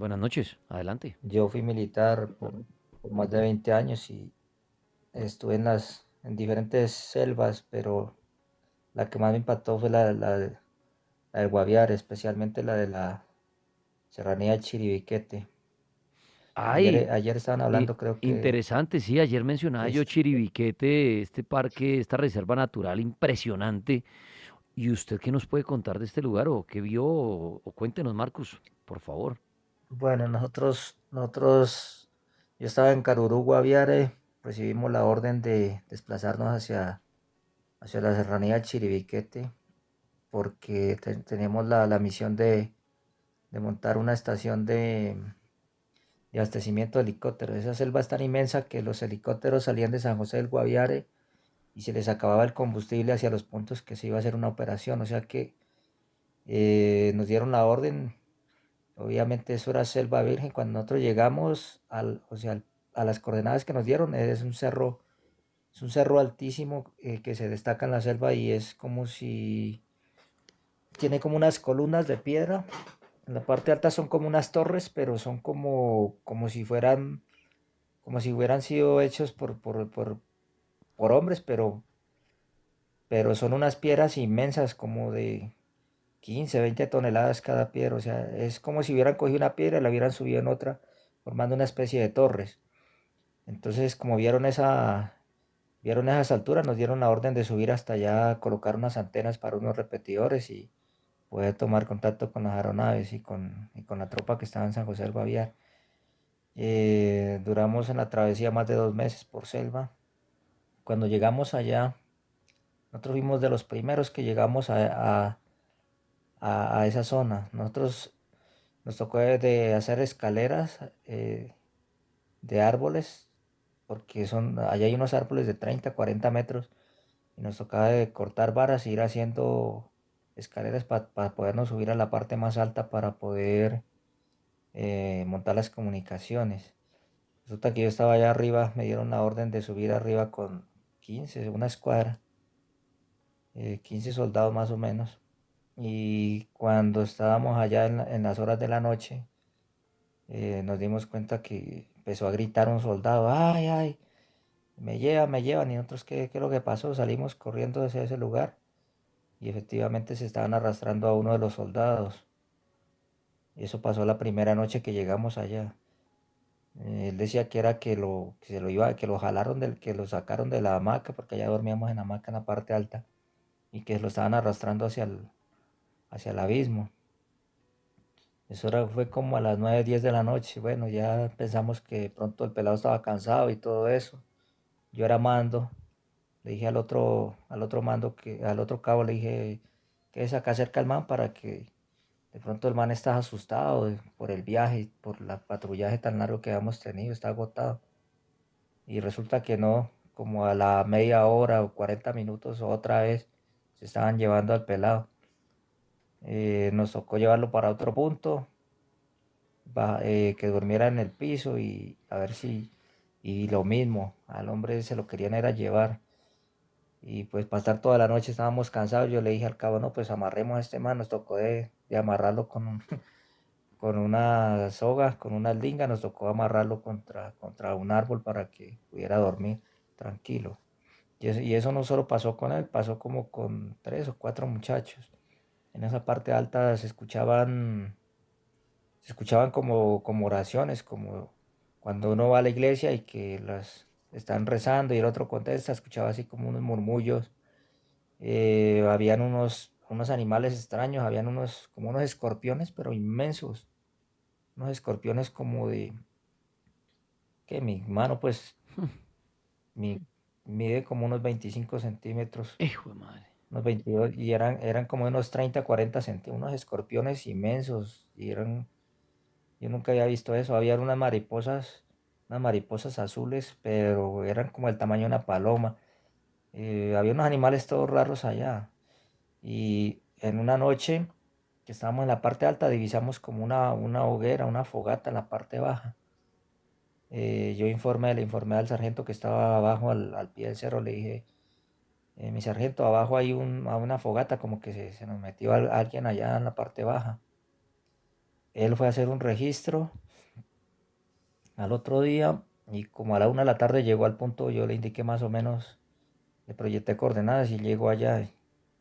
Buenas noches, adelante. Yo fui militar por más de 20 años y estuve en diferentes selvas, pero la que más me impactó fue la del Guaviare, especialmente la de la Serranía del Chiribiquete. Ay, Ayer estaban hablando, creo que interesante, sí, ayer mencionaba yo este, Chiribiquete, este parque, esta reserva natural impresionante. ¿Y usted qué nos puede contar de este lugar o qué vio? O cuéntenos, Marcus, por favor. bueno, yo estaba en Carurú, Guaviare, recibimos la orden de desplazarnos hacia la Serranía del Chiribiquete, porque teníamos la misión de montar una estación de abastecimiento de helicópteros. Esa selva es tan inmensa que los helicópteros salían de San José del Guaviare y se les acababa el combustible hacia los puntos que se iba a hacer una operación. O sea que nos dieron la orden. Obviamente eso era selva virgen. Cuando nosotros llegamos a las coordenadas que nos dieron, es un cerro altísimo que se destaca en la selva y es como si tiene como unas columnas de piedra. En la parte alta son como unas torres, pero son como si hubieran sido hechos por hombres, pero son unas piedras inmensas, como de 15 20 toneladas cada piedra. O sea, es como si hubieran cogido una piedra y la hubieran subido en otra, formando una especie de torres. Entonces, como vieron esas alturas, nos dieron la orden de subir hasta allá, colocar unas antenas para unos repetidores y poder tomar contacto con las aeronaves y con la tropa que estaba en San José del Baviar. Duramos en la travesía más de 2 meses por selva. Cuando llegamos allá, nosotros fuimos de los primeros que llegamos a esa zona. Nosotros nos tocó de hacer escaleras de árboles, porque allá hay unos árboles de 30 40 metros, y nos tocaba de cortar varas e ir haciendo escaleras para podernos subir a la parte más alta para poder montar las comunicaciones. Resulta que yo estaba allá arriba, me dieron la orden de subir arriba con 15 una escuadra, 15 soldados más o menos. Y cuando estábamos allá en las horas de la noche, nos dimos cuenta que empezó a gritar un soldado, ay, ay, me llevan. Y nosotros, ¿qué es lo que pasó? Salimos corriendo hacia ese lugar y efectivamente se estaban arrastrando a uno de los soldados. Y eso pasó la primera noche que llegamos allá. Él decía que era que lo jalaron que lo sacaron de la hamaca, porque allá dormíamos en hamaca en la parte alta, y que lo estaban arrastrando hacia el abismo. Fue como a las 9 10 de la noche. Bueno, ya pensamos que pronto el pelado estaba cansado y todo eso. Yo era mando. Le dije al otro mando, al otro cabo, le dije que es acá cerca al man para que de pronto el man está asustado por el viaje, por el patrullaje tan largo que habíamos tenido, está agotado. Y resulta que no, como a la media hora o 40 minutos otra vez se estaban llevando al pelado. Nos tocó llevarlo para otro punto, que durmiera en el piso y a ver si, y lo mismo, al hombre se lo querían era llevar. Y pues para estar toda la noche estábamos cansados, yo le dije al cabo, no, pues amarremos a este man, nos tocó de amarrarlo con una soga, con una linga, nos tocó amarrarlo contra un árbol para que pudiera dormir tranquilo. Y eso no solo pasó con él, pasó como con 3 o 4 muchachos. En esa parte alta se escuchaban como oraciones, como cuando uno va a la iglesia y que las están rezando y el otro contesta, escuchaba así como unos murmullos. Habían unos animales extraños, habían como unos escorpiones, pero inmensos, unos escorpiones como que mi mano pues mi, mide como unos 25 centímetros, Hijo de madre. unos 22, y eran como unos 30 40 centímetros, unos escorpiones inmensos, yo nunca había visto eso. Había unas mariposas azules, pero eran como el tamaño de una paloma. Había unos animales todos raros allá. Y en una noche que estábamos en la parte alta, divisamos como una hoguera, una fogata en la parte baja. Le informé al sargento que estaba abajo al pie del cerro, le dije, mi sargento, abajo hay una fogata, como que se nos metió alguien allá en la parte baja. él fue a hacer un registro al otro día y como a la 1 de la tarde llegó al punto, yo le indiqué más o menos, le proyecté coordenadas y llegó allá.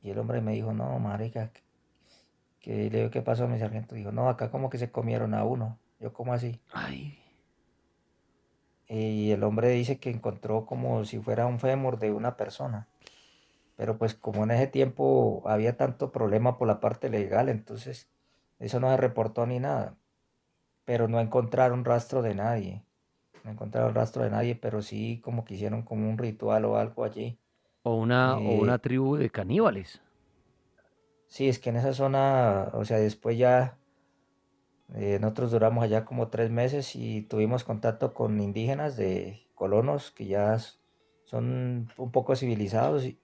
Y el hombre me dijo, no, marica, que le digo, ¿qué pasó, mi sargento? Dijo, no, acá como que se comieron a uno. Yo, ¿cómo así? Ay, Y el hombre dice que encontró como si fuera un fémur de una persona. Pero pues como en ese tiempo había tanto problema por la parte legal, entonces eso no se reportó ni nada. Pero no encontraron rastro de nadie. No encontraron rastro de nadie, pero sí como que hicieron como un ritual o algo allí. o una Eh, tribu de caníbales. sí, es que en esa zona, o sea, después ya nosotros duramos allá como 3 meses y tuvimos contacto con indígenas de colonos que ya son un poco civilizados y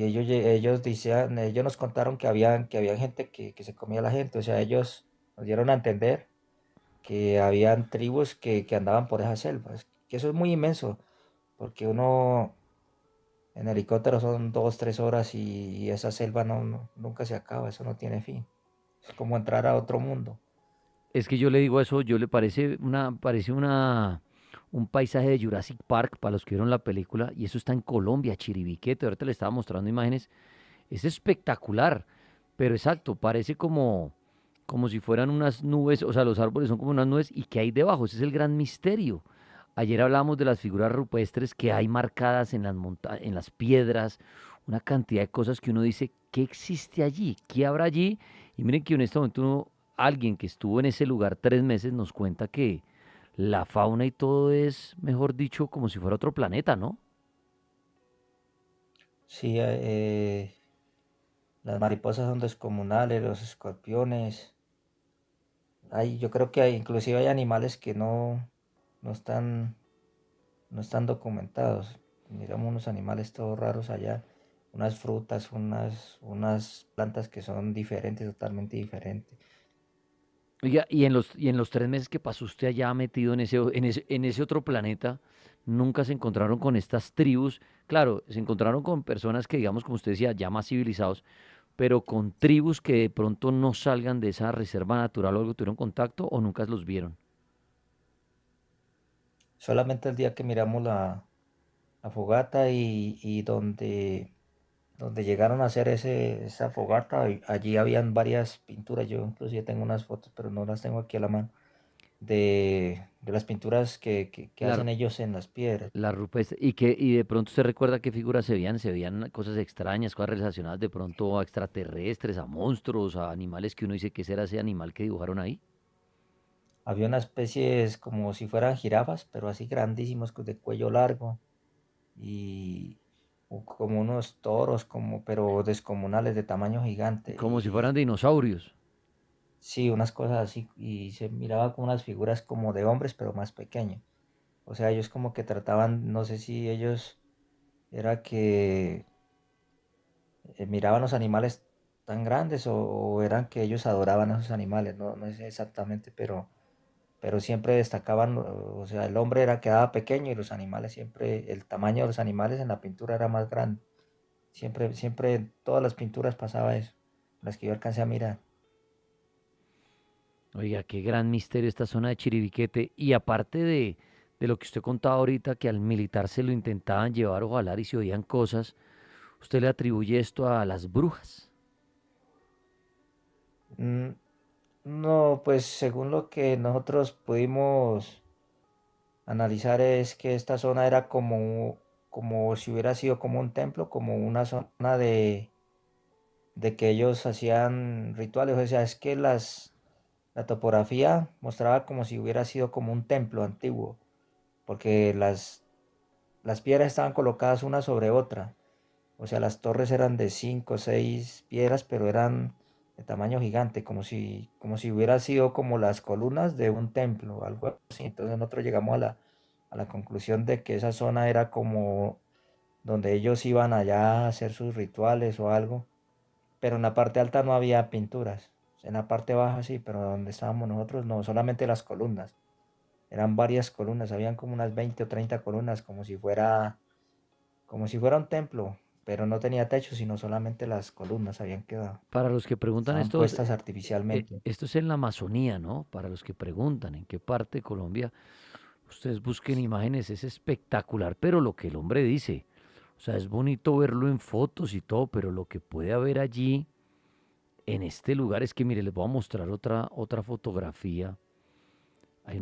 ellos decían, ellos nos contaron que había gente que se comía a la gente, o sea, ellos nos dieron a entender que habían tribus que andaban por esas selvas, que eso es muy inmenso, porque uno en helicóptero son 2, 3 horas y esa selva nunca se acaba, eso no tiene fin. Es como entrar a otro mundo. Es que yo le digo eso, yo le parece un paisaje de Jurassic Park para los que vieron la película, y eso está en Colombia, Chiribiquete, ahorita le estaba mostrando imágenes, es espectacular, pero exacto, parece como si fueran unas nubes, o sea, los árboles son como unas nubes, y ¿qué hay debajo? Ese es el gran misterio. Ayer hablábamos de las figuras rupestres que hay marcadas en en las piedras, una cantidad de cosas que uno dice, ¿qué existe allí? ¿Qué habrá allí? Y miren que en este momento alguien que estuvo en ese lugar 3 meses nos cuenta que la fauna y todo es, mejor dicho, como si fuera otro planeta, ¿no? Sí, las mariposas son descomunales, los escorpiones. Yo creo que inclusive hay animales que no están, no están documentados. Miramos unos animales todos raros allá, unas frutas, unas plantas que son diferentes, totalmente diferentes. Oiga, y en los 3 meses que pasó usted allá metido en ese otro planeta, nunca se encontraron con estas tribus. Claro, se encontraron con personas que, digamos, como usted decía, ya más civilizados, pero con tribus que de pronto no salgan de esa reserva natural o algo, tuvieron contacto o nunca los vieron. Solamente el día que miramos la fogata y donde llegaron a hacer esa fogata, y allí habían varias pinturas. Yo inclusive tengo unas fotos, pero no las tengo aquí a la mano, de las pinturas que La, hacen ellos en las piedras. la rupestre, y de pronto usted recuerda qué figuras se veían cosas extrañas, cosas relacionadas de pronto a extraterrestres, a monstruos, a animales que uno dice que será ese animal que dibujaron ahí. Había unas especies como si fueran jirafas, pero así grandísimos, de cuello largo, y como unos toros, pero descomunales, de tamaño gigante. Como si fueran dinosaurios. Sí, unas cosas así, y se miraba como unas figuras como de hombres, pero más pequeños. O sea, ellos como que trataban, no sé si ellos era que miraban los animales tan grandes o eran que ellos adoraban a esos animales, no sé exactamente, pero siempre destacaban, o sea, el hombre quedaba pequeño y los animales siempre, el tamaño de los animales en la pintura era más grande. Siempre, siempre en todas las pinturas pasaba eso, las que yo alcancé a mirar. Oiga, qué gran misterio esta zona de Chiribiquete. Y aparte de lo que usted contaba ahorita, que al militar se lo intentaban llevar o jalar y se oían cosas, usted le atribuye esto a las brujas. Mm, No, pues según lo que nosotros pudimos analizar es que esta zona era como si hubiera sido como un templo, como una zona de que ellos hacían rituales, o sea, es que la topografía mostraba como si hubiera sido como un templo antiguo, porque las piedras estaban colocadas una sobre otra, o sea, las torres eran de 5 o 6 piedras, pero eran de tamaño gigante, como si hubiera sido como las columnas de un templo, algo así. Entonces nosotros llegamos a la conclusión de que esa zona era como donde ellos iban allá a hacer sus rituales o algo, pero en la parte alta no había pinturas. En la parte baja sí, pero donde estábamos nosotros no, solamente las columnas. Eran varias columnas, habían como unas 20 o 30 columnas, como si fuera un templo. pero no tenía techo, sino solamente las columnas habían quedado. Para los que preguntan Estaban esto, puestas artificialmente. esto es en la Amazonía, ¿no? Para los que preguntan en qué parte de Colombia, ustedes busquen imágenes, es espectacular, pero lo que el hombre dice, o sea, es bonito verlo en fotos y todo, pero lo que puede haber allí, en este lugar, es que, mire, les voy a mostrar otra fotografía. Hay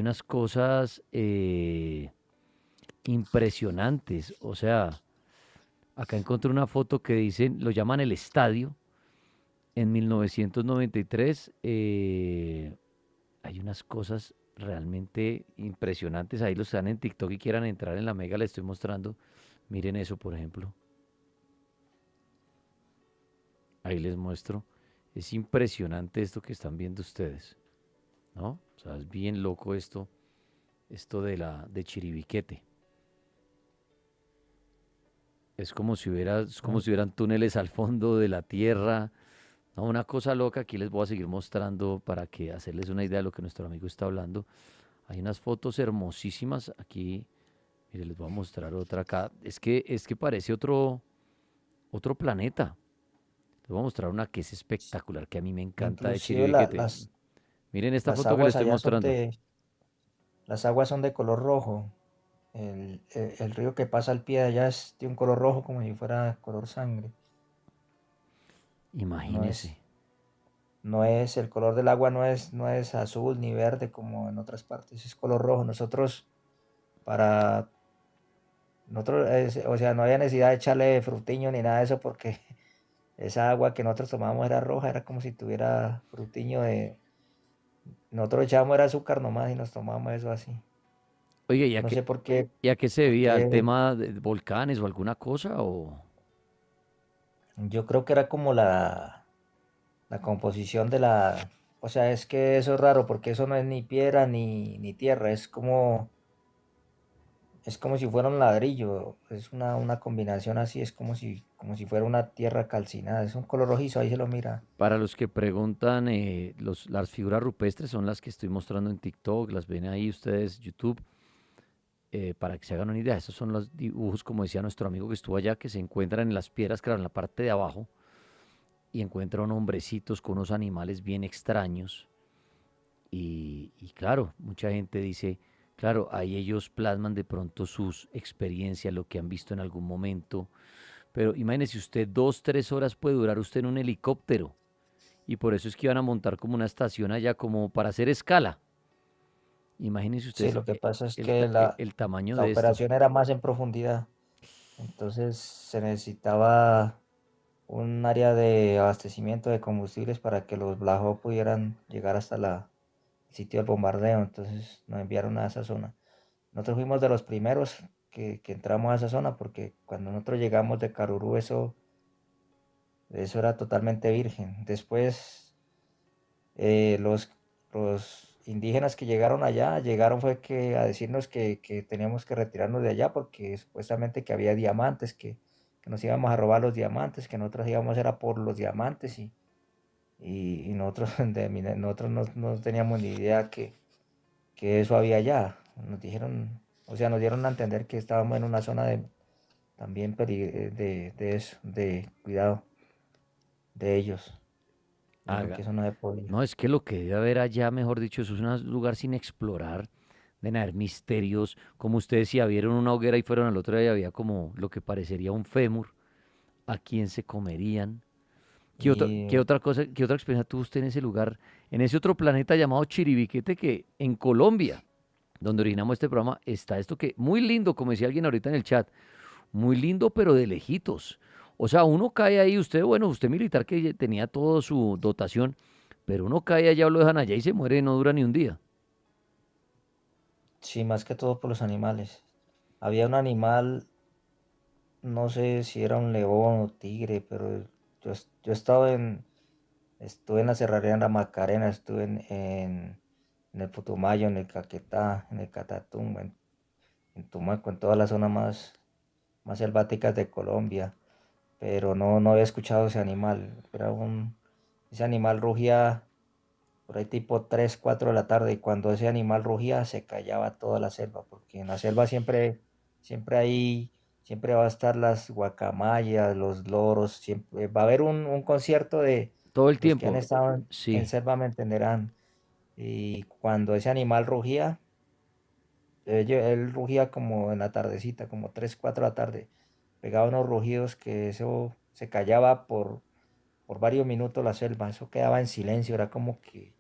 unas cosas impresionantes, o sea, acá encontré una foto que dicen, lo llaman el estadio. En 1993 hay unas cosas realmente impresionantes. Ahí los que están en TikTok y quieran entrar en la mega, les estoy mostrando. Miren eso, por ejemplo. Ahí les muestro. Es impresionante esto que están viendo ustedes, ¿no? O sea, es bien loco esto de Chiribiquete. Es como Mm. si hubieran túneles al fondo de la tierra. No, una cosa loca, aquí les voy a seguir mostrando para que hacerles una idea de lo que nuestro amigo está hablando. Hay unas fotos hermosísimas aquí. Mire, les voy a mostrar otra acá. Es que parece otro planeta. Les voy a mostrar una que es espectacular, que a mí me encanta de Inclusive Chiribiquete. Miren esta las foto que les aguas estoy allá mostrando. las aguas son de color rojo. El río que pasa al pie de allá es de un color rojo como si fuera color sangre. No Imagínese. es, no es, el color del agua no es azul ni verde como en otras partes, es color rojo. Para o sea, no había necesidad de echarle frutiño ni nada de eso porque esa agua que nosotros tomábamos era roja, era como si tuviera frutiño nosotros echábamos era azúcar nomás y nos tomábamos eso así. Oye, Yo no sé y a qué se por debía? ¿Al qué, tema de volcanes o alguna cosa? O... yo creo que era como la composición o sea, es que eso es raro porque eso no es ni piedra ni tierra, es como si fuera un ladrillo, es una combinación así, es como si fuera una tierra calcinada, es un color rojizo, ahí se lo mira. Para los que preguntan, las figuras rupestres son las que estoy mostrando en TikTok, las ven ahí ustedes, YouTube, para que se hagan una idea. Estos son los dibujos, como decía nuestro amigo que estuvo allá, que se encuentran en las piedras, claro, en la parte de abajo, y encuentran hombrecitos con unos animales bien extraños. Y claro, mucha gente dice, claro, ahí ellos plasman de pronto sus experiencias, lo que han visto en algún momento. Pero imagínese usted, 2, 3 horas puede durar usted en un helicóptero. Y por eso es que iban a montar como una estación allá como para hacer escala. Imagínense Sí, ustedes lo que pasa es el, que la, el tamaño la de esto. operación era más en profundidad, entonces se necesitaba un área de abastecimiento de combustibles para que los Black Hawk pudieran llegar hasta el sitio del bombardeo, entonces nos enviaron a esa zona. Nosotros fuimos de los primeros que entramos a esa zona porque cuando nosotros llegamos de Carurú eso era totalmente virgen. Después los indígenas que llegaron allá, llegaron fue que a decirnos que teníamos que retirarnos de allá porque supuestamente que había diamantes, que nos íbamos a robar los diamantes, que nosotros íbamos era por los diamantes y nosotros, nosotros no teníamos ni idea que eso había allá. Nos dijeron, o sea, nos dieron a entender que estábamos en una zona también de eso, de cuidado de ellos. Dijeron que Haga. eso no se podía. No, es que lo que debe haber allá, mejor dicho, eso es un lugar sin explorar. Deben haber misterios. Como ustedes decía, vieron una hoguera y fueron al otro día y había como lo que parecería un fémur. ¿A quién se comerían? ¿Qué Y otra cosa, qué otra experiencia tuvo usted en ese lugar, en ese otro planeta llamado Chiribiquete, que en Colombia, donde originamos este programa, está esto que muy lindo, como decía alguien ahorita en el chat, muy lindo, pero de lejitos. O sea, uno cae ahí, usted, bueno, usted militar que tenía toda su dotación, pero uno cae allá o lo dejan allá y se muere y no dura ni un día. sí, más que todo por los animales. Había un animal, no sé si era un león o tigre, pero yo estuve en la Serranía en la Macarena, estuve en el Putumayo, en el Caquetá, en el Catatumbo, en Tumaco, en todas las zonas más selváticas de Colombia, pero no había escuchado ese animal. Ese animal rugía por ahí tipo 3 4 de la tarde y cuando ese animal rugía se callaba toda la selva, porque en la selva siempre hay, siempre va a estar las guacamayas, los loros, siempre va a haber un concierto de Todo el los que han tiempo. estado en Sí. selva me entenderán. Y cuando ese animal rugía, él rugía como en la tardecita, como 3 4 de la tarde. Pegaba unos rugidos que eso se callaba por varios minutos la selva, eso quedaba en silencio, era como que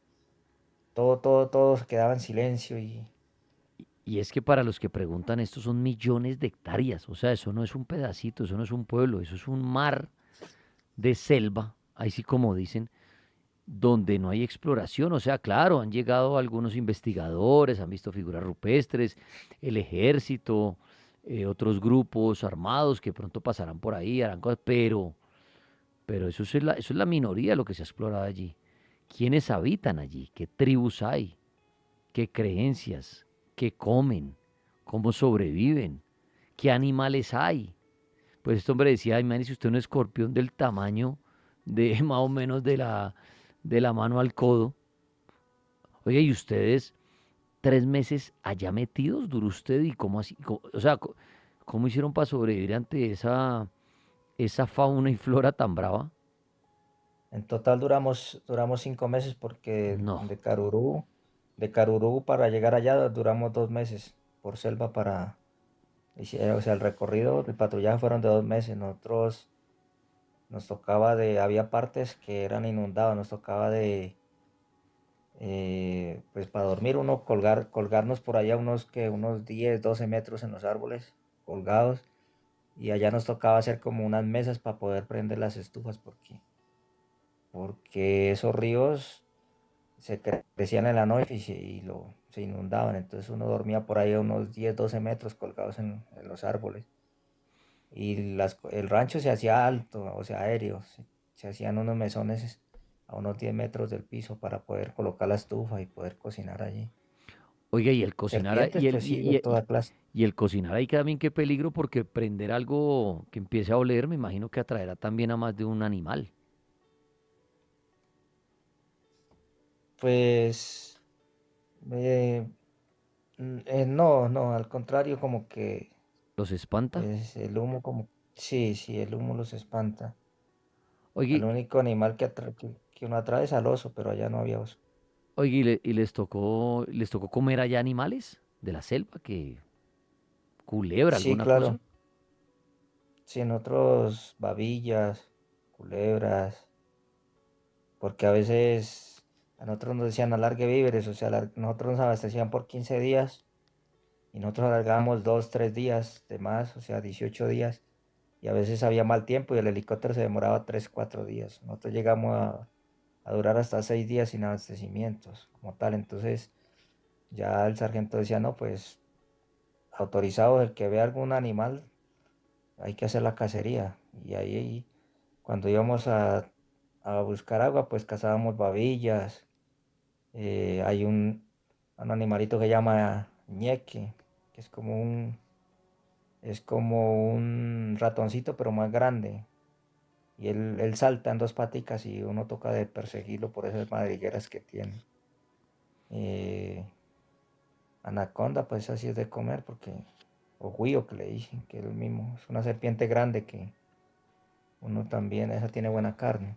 todo se quedaba en silencio y Y es que para los que preguntan, esto son millones de hectáreas. O sea, eso no es un pedacito, eso no es un pueblo, eso es un mar de selva, ahí sí como dicen, donde no hay exploración. O sea, claro, han llegado algunos investigadores, han visto figuras rupestres, el ejército, otros grupos armados que pronto pasarán por ahí, harán cosas, pero eso es la minoría de lo que se ha explorado allí. ¿Quiénes habitan allí? ¿Qué tribus hay? ¿Qué creencias? ¿Qué comen? ¿Cómo sobreviven? ¿Qué animales hay? Pues este hombre decía, "Ay, imagínese usted un escorpión del tamaño de más o menos de la mano al codo. Oye, ¿y ustedes 3 meses allá metidos? ¿Duró usted? ¿Y cómo así? O sea, ¿cómo hicieron para sobrevivir ante esa fauna y flora tan brava? en total duramos 5 meses porque No. de Carurú para llegar allá duramos 2 meses por selva o sea, el recorrido, el patrullaje fueron de 2 meses. Nosotros nos tocaba había partes que eran inundadas, nos tocaba pues para dormir colgarnos por allá unos 10 12 metros en los árboles, colgados, y allá nos tocaba hacer como unas mesas para poder prender las estufas porque esos ríos crecían en la noche se inundaban, entonces uno dormía por ahí a unos 10 12 metros colgados en los árboles. Y el rancho se hacía alto, o sea, aéreo, se hacían unos mesones a unos 10 metros del piso para poder colocar la estufa y poder cocinar allí. Oiga, y el cocinar, Serpientes, pues sí, de toda clase. y el cocinar ahí también qué peligro, porque prender algo que empiece a oler, me imagino que atraerá también a más de un animal. Pues, eh, no, no, al contrario, como que, ¿Los espanta? pues el humo sí, sí, el humo los espanta. Al Oye, único animal que uno atrae es al oso, pero allá no había oso. oye, y les tocó comer allá animales de la selva, que culebra, Sí, alguna cosa. claro, sí, en otros babillas, culebras, porque a veces a nosotros nos decían alargue víveres, o sea, nosotros nos abastecían por 15 días y nosotros alargábamos 2, 3 días de más, o sea, 18 días, y a veces había mal tiempo y el helicóptero se demoraba 3, 4 días. Nosotros llegamos a durar hasta 6 días sin abastecimientos, como tal. Entonces ya el sargento decía, no, pues autorizado el que vea algún animal, hay que hacer la cacería. Y ahí cuando íbamos a buscar agua, pues cazábamos babillas. Hay un animalito que se llama ñeque, que es como un ratoncito, pero más grande. Y él salta en dos paticas y uno toca de perseguirlo por esas madrigueras que tiene. Eh, anaconda, pues así es de comer, o huío que le dicen, que es el mismo. Es una serpiente grande que uno también, esa tiene buena carne.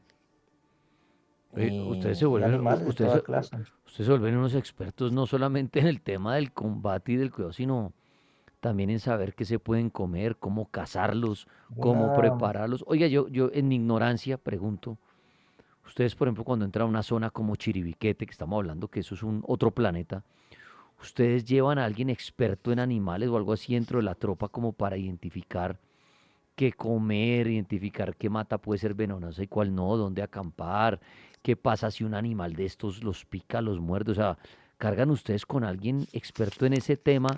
Ustedes se Y vuelven, animales de toda clase. ustedes se vuelven unos expertos no solamente en el tema del combate y del cuidado, sino también en saber qué se pueden comer, cómo cazarlos, cómo Una, prepararlos. Oiga, yo en mi ignorancia pregunto, ustedes, por ejemplo, cuando entran a una zona como Chiribiquete, que estamos hablando que eso es un otro planeta, ¿ustedes llevan a alguien experto en animales o algo así dentro de la tropa como para identificar qué comer, identificar qué mata puede ser venenosa y cuál no, dónde acampar, qué pasa si un animal de estos los pica, los muerde? O sea, ¿cargan ustedes con alguien experto en ese tema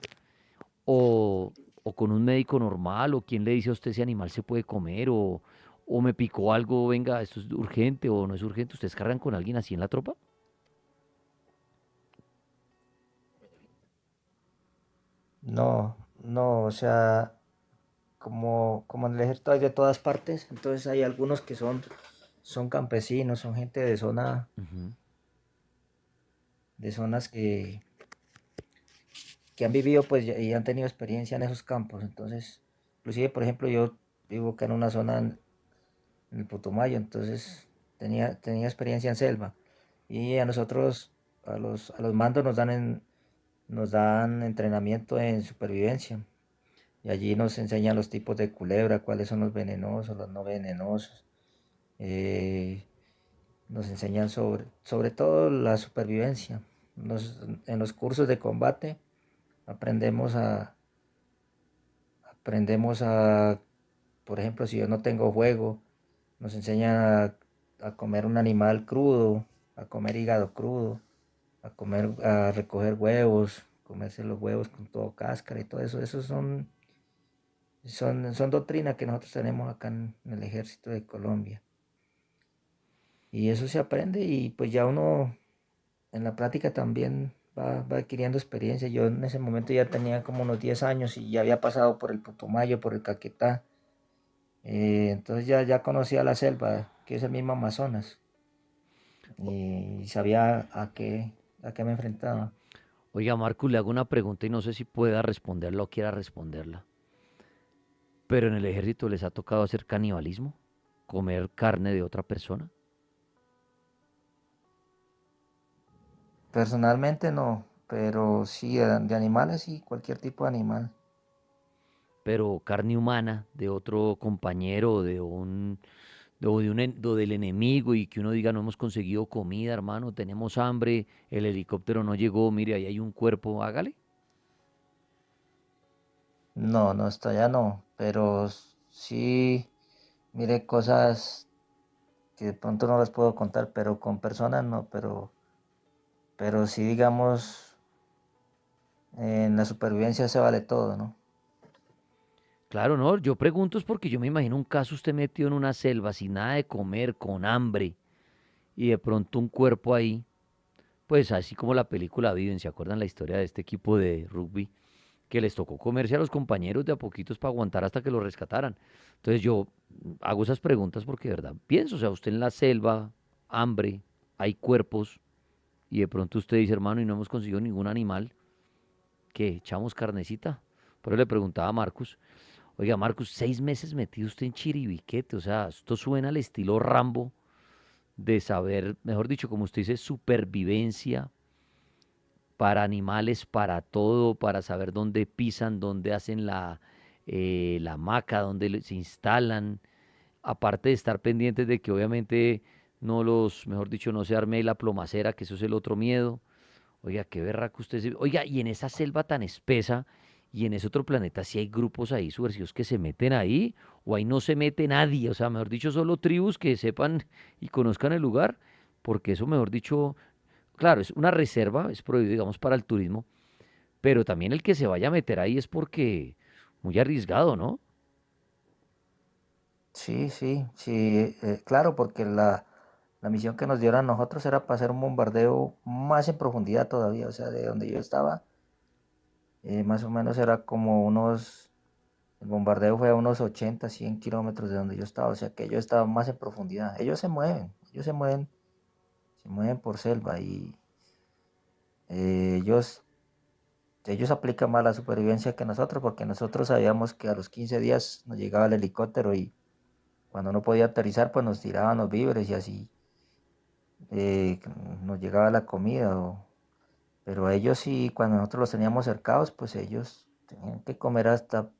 o con un médico normal? ¿O quién le dice a usted si animal se puede comer? ¿O me picó algo, venga, esto es urgente o no es urgente? ¿Ustedes cargan con alguien así en la tropa? no, no, o sea, como en el ejército hay de todas partes, entonces hay algunos que son campesinos, son gente Ujú. de zonas que han vivido pues y han tenido experiencia en esos campos, entonces inclusive, por ejemplo, yo vivo acá en una zona en el Putumayo, entonces tenía experiencia en selva. Y a nosotros, a los mandos nos dan entrenamiento en supervivencia. Y allí nos enseñan los tipos de culebra, cuáles son los venenosos, los no venenosos. eh, Nos enseñan sobre todo la supervivencia. En los cursos de combate aprendemos aprendemos, por ejemplo, si yo no tengo juego, nos enseñan a comer un animal crudo, a comer hígado crudo, a recoger huevos, comerse los huevos con todo cáscara y todo eso. Esos son doctrinas que nosotros tenemos acá en el ejército de Colombia. Y eso se aprende y pues ya uno en la práctica también va adquiriendo experiencia. Yo en ese momento ya tenía como unos 10 años y ya había pasado por el Putumayo, por el Caquetá. Entonces ya conocía la selva, que es el mismo Amazonas, y sabía a qué me enfrentaba. Oiga, Marcus, le hago una pregunta y no sé si pueda responderla o quiera responderla. Pero en el ejército les ha tocado hacer canibalismo, comer carne de otra persona, Personalmente no, pero sí de animales, sí, cualquier tipo de animal. pero carne humana de otro compañero o del enemigo y que uno diga no hemos conseguido comida, hermano, tenemos hambre, el helicóptero no llegó, mire, ahí hay un cuerpo, hágale. No, no, hasta allá no, pero sí, mire cosas que de pronto no las puedo contar, pero con personas no, pero sí digamos, en la supervivencia se vale todo, ¿no? Claro, no, yo pregunto es porque yo me imagino un caso usted metido en una selva sin nada de comer, con hambre y de pronto un cuerpo ahí. Pues así como la película Viven, ¿se acuerdan la historia de este equipo de rugby? Que les tocó comerse a los compañeros de a poquitos para aguantar hasta que los rescataran. Entonces yo hago esas preguntas porque de verdad pienso, o sea, usted en la selva, hambre, hay cuerpos y de pronto usted dice, hermano, y no hemos conseguido ningún animal, que echamos carnecita. Por eso le preguntaba a Marcus, oiga, Marcus, 6 meses metido usted en Chiribiquete, o sea, esto suena al estilo Rambo de saber, mejor dicho, como usted dice, supervivencia para animales, para todo, para saber dónde pisan, dónde hacen la hamaca, dónde se instalan, aparte de estar pendientes de que obviamente no los, mejor dicho, no se arme la plomacera, que eso es el otro miedo. Oiga, qué berraco usted Oiga, y en esa selva tan espesa y en ese otro planeta, si hay grupos ahí subversivos que se meten ahí, o ahí no se mete nadie, o sea, mejor dicho, solo tribus que sepan y conozcan el lugar, porque eso, mejor dicho, claro, es una reserva, es prohibido, digamos, para el turismo, pero también el que se vaya a meter ahí es porque muy arriesgado, ¿no? Sí, sí, sí, claro, porque la misión que nos dieron a nosotros era para hacer un bombardeo más en profundidad todavía, o sea, de donde yo estaba, más o menos era como el bombardeo fue a unos 80, 100 kilómetros de donde yo estaba, o sea que ellos estaban más en profundidad. Ellos se mueven por selva y ellos aplican más la supervivencia que nosotros, porque nosotros sabíamos que a los 15 días nos llegaba el helicóptero y cuando no podía aterrizar, pues nos tiraban los víveres y así eh, nos llegaba la comida. Pero ellos sí, cuando nosotros los teníamos cercados, pues ellos tenían que comer hasta,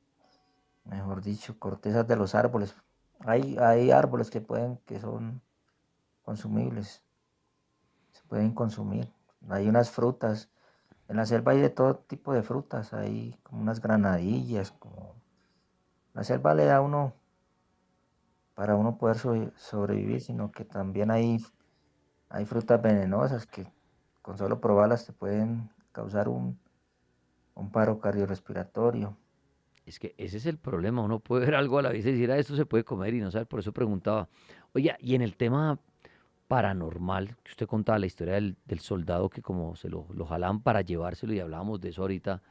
mejor dicho, cortezas de los árboles. Hay árboles que son consumibles, se pueden consumir. Hay unas frutas. En la selva hay de todo tipo de frutas, hay como unas granadillas, como la selva le da a uno para uno poder sobrevivir, sino que también hay frutas venenosas que con solo probarlas te pueden causar un paro cardiorrespiratorio. Es que ese es el problema, uno puede ver algo a la vez y decir, esto se puede comer y no saber, por eso preguntaba. Oye, y en el tema paranormal, que usted contaba la historia del soldado que como se lo jalaban para llevárselo y hablábamos de eso ahorita,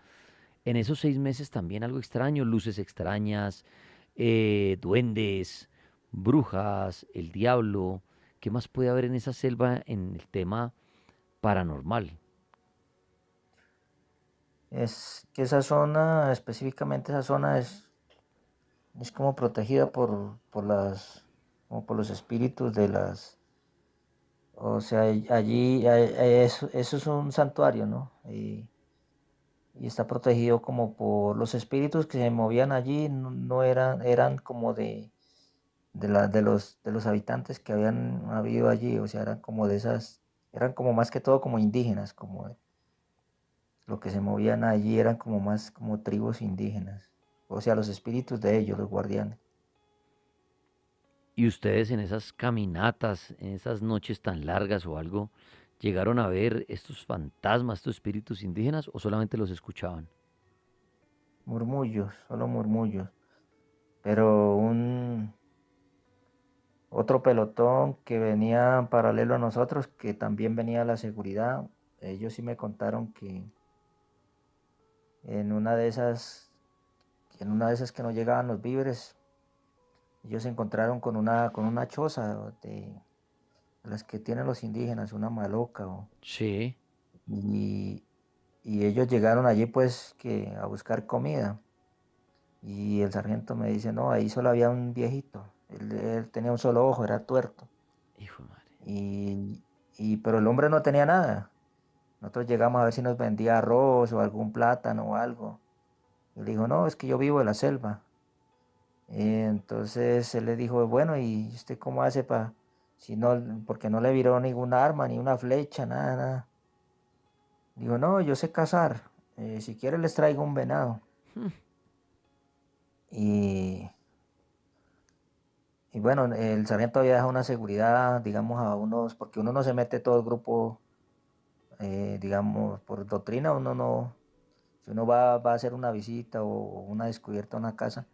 en esos 6 meses también algo extraño, luces extrañas, duendes, brujas, el diablo, ¿qué más puede haber en esa selva en el tema paranormal? Es que esa zona, específicamente esa zona, es como protegida como por los espíritus de las, o sea, allí eso es un santuario, ¿no? Y está protegido como por los espíritus que se movían allí, no eran como de los habitantes que habían habido allí, o sea, eran como más que todo como indígenas, lo que se movían allí eran como más como tribus indígenas, o sea, los espíritus de ellos, los guardianes. ¿Y ustedes en esas caminatas, en esas noches tan largas o algo, llegaron a ver estos fantasmas, estos espíritus indígenas o solamente los escuchaban? Murmullos, solo murmullos, pero otro pelotón que venía paralelo a nosotros, que también venía a la seguridad, ellos sí me contaron que en una de esas, en una de esas que no llegaban los víveres, ellos se encontraron con una choza de las que tienen los indígenas, una maloca, Sí. y, y ellos llegaron allí pues que a buscar comida. Y el sargento me dice, no, ahí solo había un viejito. Él tenía un solo ojo, era tuerto. Hijo de madre. Y, pero el hombre no tenía nada. Nosotros llegamos a ver si nos vendía arroz o algún plátano o algo. Y le dijo, no, es que yo vivo en la selva. Entonces él le dijo, bueno, ¿y usted cómo hace para, si no, porque no le viró ninguna arma, ni una flecha, nada, nada? Dijo, no, yo sé cazar. Si quiere les traigo un venado. Y, y bueno, el sargento había dejado una seguridad, digamos, a unos, porque uno no se mete todo el grupo, digamos, por doctrina, uno no, si uno va a hacer una visita o una descubierta a una casa,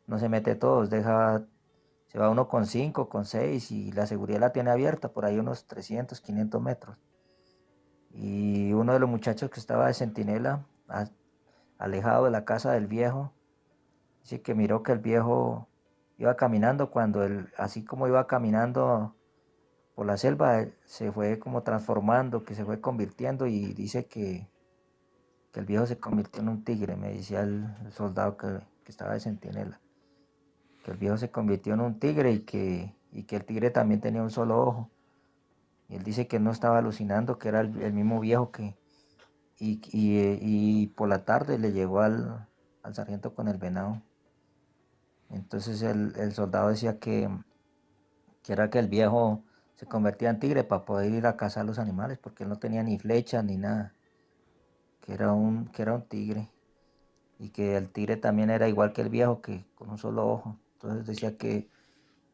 no se mete todos, se va uno con 5, con 6 y la seguridad la tiene abierta, por ahí unos 300, 500 metros. Y uno de los muchachos que estaba de centinela, alejado de la casa del viejo, dice que miró que el viejo iba caminando cuando él, así como iba caminando por la selva, se fue como transformando, que se fue convirtiendo y dice que el viejo se convirtió en un tigre, me decía el soldado que estaba de centinela, que el viejo se convirtió en un tigre y que el tigre también tenía un solo ojo. Y él dice que no estaba alucinando, que era el mismo viejo y por la tarde le llegó al sargento con el venado. Entonces el soldado decía que era que el viejo se convertía en tigre para poder ir a cazar los animales, porque él no tenía ni flechas ni nada, que era un tigre, y que el tigre también era igual que el viejo, que con un solo ojo. Entonces decía que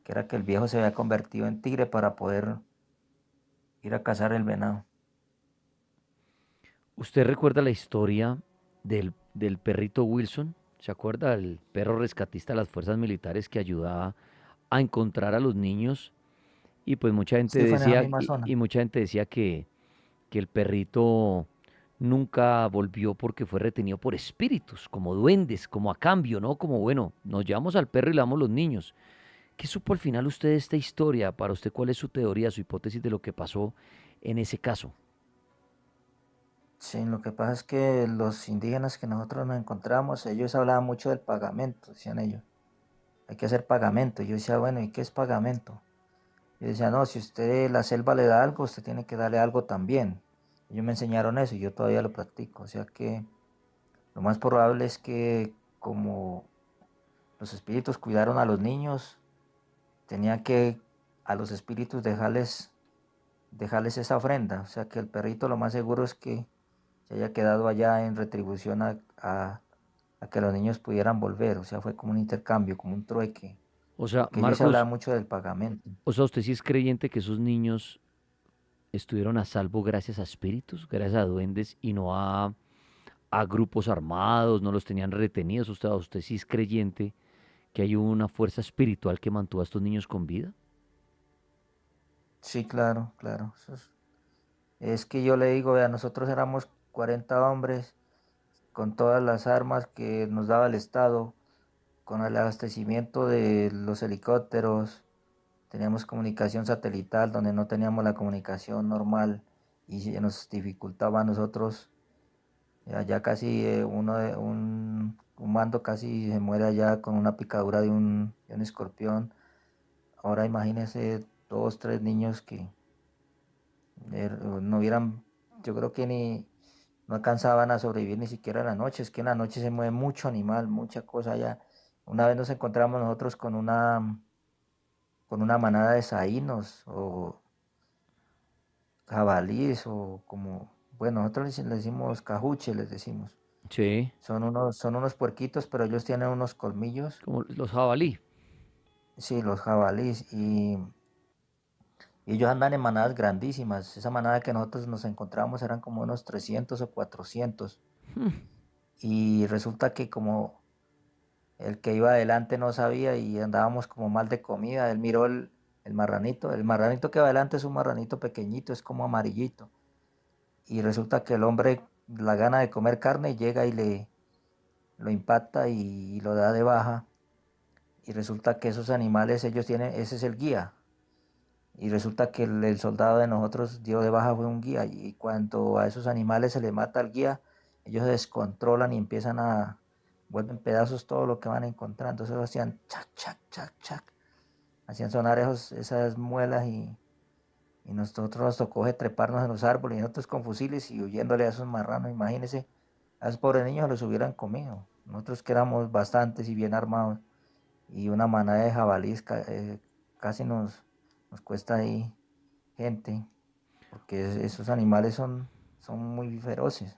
era que el viejo se había convertido en tigre para poder ir a cazar el venado. ¿Usted recuerda la historia del perrito Wilson? ¿Se acuerda? El perro rescatista de las fuerzas militares que ayudaba a encontrar a los niños. Y pues mucha gente Sí, fue en esa decía, misma zona. y mucha gente decía que el perrito nunca volvió porque fue retenido por espíritus, como duendes, como a cambio, ¿no? Como bueno, nos llevamos al perro y le damos los niños. ¿Qué supo al final usted de esta historia? Para usted, ¿cuál es su teoría, su hipótesis de lo que pasó en ese caso? Sí, lo que pasa es que los indígenas que nosotros nos encontramos, ellos hablaban mucho del pagamento, decían ellos. Hay que hacer pagamento. Yo decía, bueno, ¿y qué es pagamento? Yo decía, no, si usted la selva le da algo, usted tiene que darle algo también. Ellos me enseñaron eso y yo todavía lo practico. O sea que lo más probable es que como los espíritus cuidaron a los niños, tenía que a los espíritus dejarles esa ofrenda. O sea que el perrito lo más seguro es que se haya quedado allá en retribución a que los niños pudieran volver. O sea, fue como un intercambio, como un trueque. O sea, Porque ellos se hablaba Marcos, mucho del pagamento. o sea, ¿usted sí es creyente que esos niños estuvieron a salvo gracias a espíritus, gracias a duendes y no a grupos armados, no los tenían retenidos? ¿Usted sí es creyente que hay una fuerza espiritual que mantuvo a estos niños con vida? Sí, claro, claro. Es que yo le digo, vea, nosotros éramos 40 hombres con todas las armas que nos daba el Estado, con el abastecimiento de los helicópteros, teníamos comunicación satelital donde no teníamos la comunicación normal y se nos dificultaba a nosotros, ya casi fumando casi se muere allá con una picadura de un escorpión. Ahora imagínense dos, tres niños que no hubieran, yo creo que ni no alcanzaban a sobrevivir ni siquiera en la noche. Es que en la noche se mueve mucho animal, mucha cosa allá. Una vez nos encontramos nosotros con una manada de saínos o jabalíes o como, bueno, nosotros les decimos cajuche, les decimos. Sí, Son unos puerquitos, pero ellos tienen unos colmillos. como los jabalí. Sí, los jabalíes. Y ellos andan en manadas grandísimas. Esa manada que nosotros nos encontramos eran como unos 300 o 400. Y resulta que como el que iba adelante no sabía y andábamos como mal de comida, él miró el marranito. El marranito que va adelante es un marranito pequeñito, es como amarillito. Y resulta que el hombre, la gana de comer carne, llega y lo impacta y lo da de baja. Y resulta que esos animales, ellos tienen, ese es el guía. Y resulta que el soldado de nosotros dio de baja fue un guía. Y cuando a esos animales se les mata al guía, ellos se descontrolan y empiezan vuelven pedazos todo lo que van encontrando. Entonces hacían chac, chac, chac, chac. Hacían sonar esas muelas y nosotros nos tocó treparnos en los árboles y nosotros con fusiles y huyéndole a esos marranos. Imagínense, a esos pobres niños los hubieran comido. Nosotros que éramos bastantes y bien armados y una manada de jabalíes casi nos cuesta ahí gente, porque esos animales son muy feroces.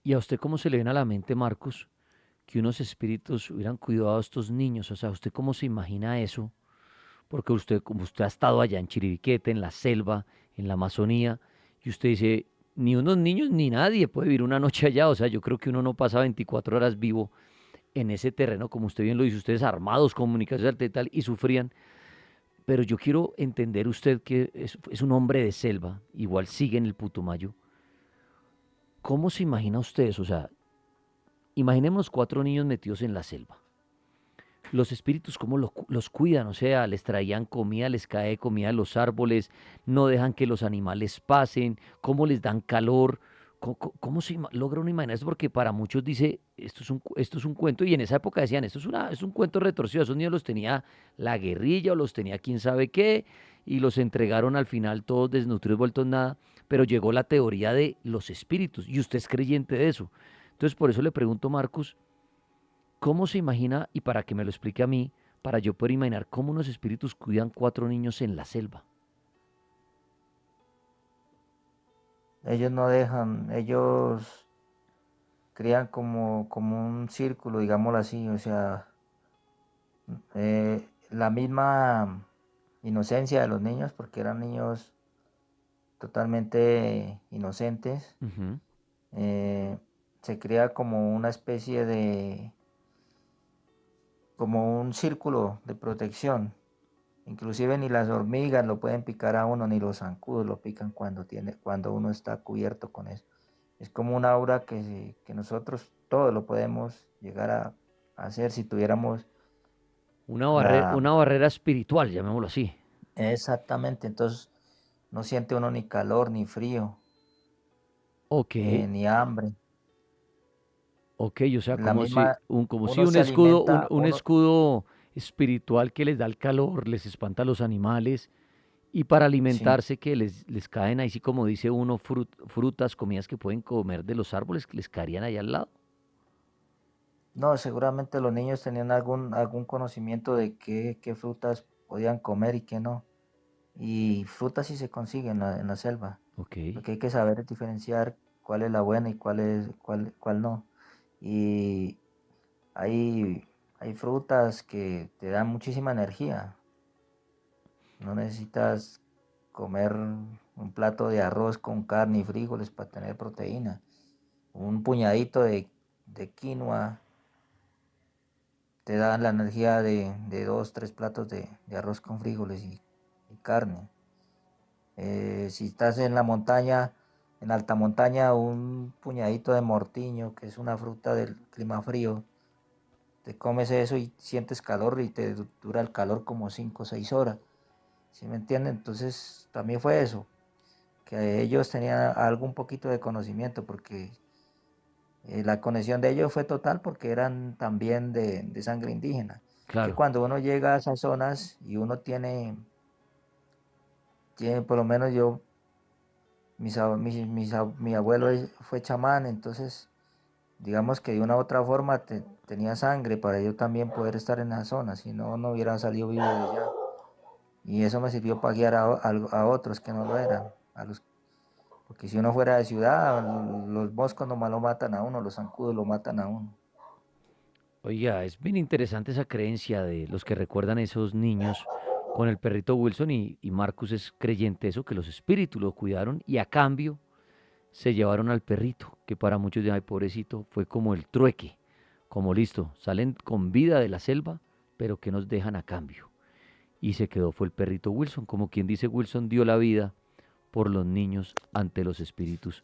¿Y a usted cómo se le viene a la mente, Marcos, que unos espíritus hubieran cuidado a estos niños? O sea, ¿usted cómo se imagina eso? Porque usted, como usted ha estado allá en Chiribiquete, en la selva, en la Amazonía, y usted dice, ni unos niños ni nadie puede vivir una noche allá. O sea, yo creo que uno no pasa 24 horas vivo en ese terreno, como usted bien lo dice, ustedes armados, comunicaciones y tal, y sufrían. Pero yo quiero entender usted que es un hombre de selva, igual sigue en el Putumayo. ¿Cómo se imagina usted eso? O sea, imaginemos 4 niños metidos en la selva. Los espíritus, ¿cómo los cuidan? O sea, les traían comida, les cae comida de los árboles, no dejan que los animales pasen, cómo les dan calor, cómo logra uno imaginar eso, porque para muchos dice, esto es un cuento, y en esa época decían, esto es un cuento retorcido, esos niños los tenía la guerrilla o los tenía quién sabe qué, y los entregaron al final todos desnutridos, vueltos nada, pero llegó la teoría de los espíritus, y usted es creyente de eso. Entonces, por eso le pregunto, Marcos, ¿cómo se imagina, y para que me lo explique a mí, para yo poder imaginar cómo unos espíritus cuidan 4 niños en la selva? Ellos no dejan, ellos crían como un círculo, digámoslo así, o sea, la misma inocencia de los niños, porque eran niños totalmente inocentes, Ujú. eh, se crea como una especie como un círculo de protección. Inclusive ni las hormigas lo pueden picar a uno, ni los zancudos lo pican cuando uno está cubierto con eso. Es como una aura que nosotros todos lo podemos llegar a hacer si tuviéramos la... Una barrera espiritual, llamémoslo así. Exactamente, entonces no siente uno ni calor, ni frío, Ok, ni hambre. ok, o sea, La como si misma, un uno se escudo, alimenta, un escudo espiritual que les da el calor, les espanta a los animales, y para sí, alimentarse que les caen ahí, sí como dice uno, frutas, comidas que pueden comer de los árboles que les caerían ahí al lado. no, seguramente los niños tenían algún conocimiento de qué frutas podían comer y qué no. Y frutas sí se consiguen en la selva. Ok. Lo que hay que saber es diferenciar cuál es la buena y cuál no. Y hay frutas que te dan muchísima energía. No necesitas comer un plato de arroz con carne y frijoles para tener proteína. Un puñadito de quinoa te da la energía de 2, 3 platos de arroz con frijoles y carne. Si estás en la montaña, en alta montaña, un puñadito de mortiño, que es una fruta del clima frío, te comes eso y sientes calor y te dura el calor como 5 o 6 horas. ¿Sí me entienden? Entonces también fue eso, que ellos tenían algo un poquito de conocimiento, porque La conexión de ellos fue total porque eran también de sangre indígena. Que Claro. cuando uno llega a esas zonas y uno por lo menos yo, mi abuelo fue chamán, entonces digamos que de una u otra forma tenía sangre para yo también poder estar en esa zona, si no, no hubiera salido vivo de allá. Y eso me sirvió para guiar a otros que no lo eran, porque si uno fuera de ciudad, los moscos nomás lo matan a uno, los zancudos lo matan a uno. Oiga, es bien interesante esa creencia de los que recuerdan a esos niños con el perrito Wilson y Marcus es creyente de eso, que los espíritus lo cuidaron y a cambio se llevaron al perrito, que para muchos de ay, pobrecito, fue como el trueque, como listo, salen con vida de la selva, pero que nos dejan a cambio. Y se quedó fue el perrito Wilson, como quien dice Wilson dio la vida por los niños ante los espíritus.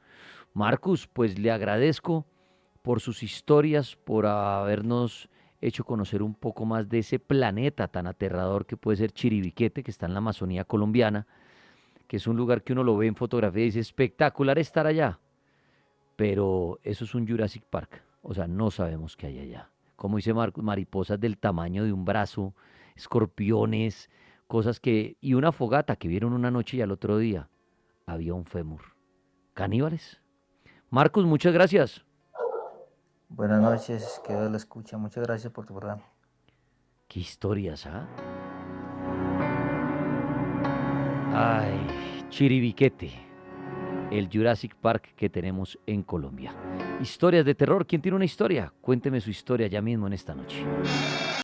Marcus, pues le agradezco por sus historias, por habernos hecho conocer un poco más de ese planeta tan aterrador que puede ser Chiribiquete, que está en la Amazonía colombiana, que es un lugar que uno lo ve en fotografía y dice espectacular estar allá, pero eso es un Jurassic Park, o sea, no sabemos qué hay allá. Como dice Marcos, mariposas del tamaño de un brazo, escorpiones, cosas que... Y una fogata que vieron una noche y al otro día había un fémur. ¿Caníbales? Marcos, muchas gracias. Buenas noches, quedo a la escucha. Muchas gracias por tu programa. Qué historias, ¿ah? Ay, Chiribiquete, el Jurassic Park que tenemos en Colombia. Historias de terror. ¿Quién tiene una historia? Cuénteme su historia ya mismo en esta noche.